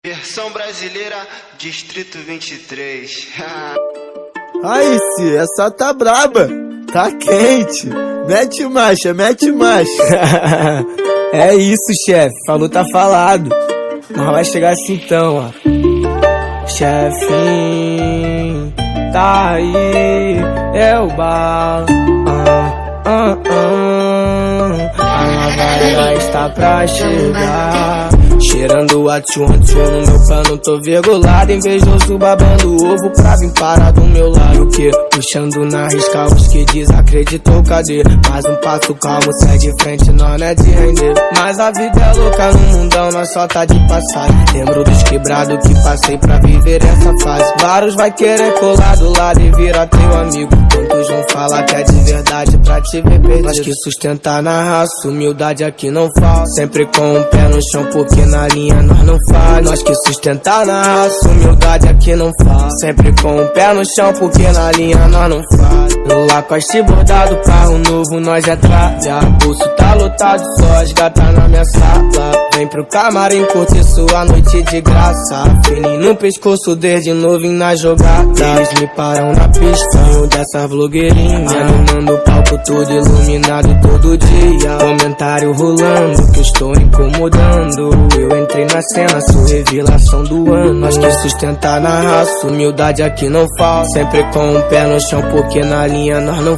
Versão brasileira, Distrito 23. Aí, Ci, essa tá braba, tá quente. Mete marcha, mete marcha. É isso, chefe, falou tá falado. Mas vai chegar assim então, ó. Chefinho, tá aí, é o bala. A nova era está pra chegar. Cheirando o atchum no meu pano, tô virgulado. Invejoso babando ovo pra vir parar do meu lado. O que? Puxando na risca os que desacreditou, cadê? Mais um passo calmo, segue em frente, nós não é de render. Mas a vida é louca no mundão, nós só tá de passagem. Lembro dos quebrados que passei pra viver essa fase. Vários vai querer colar do lado e virar teu amigo. Quantos vão falar que é de verdade pra te ver perdido? Nós que sustentar na raça, humildade aqui não falta. Sempre com o pé no chão porque na linha nós não falha. Nós que sustentar na raça, humildade aqui não falta. Sempre com o pé no chão porque na linha nós não falha. No Lacoste bordado, carro novo nós é tralha. Bolso tá lotado, só as gatas na minha sala. Vem pro camarim curtir sua noite de graça. Fininho no pescoço desde novinho na jogada. Eles me param na pista, sonho dessas blogueirinhas. Animando o palco todo iluminado todo dia. Comentário rolando que eu estou incomodando. Eu entrei na cena, sou revelação do ano. Nós que sustentar na raça, humildade aqui não falta. Sempre com o pé no chão porque na linha nós não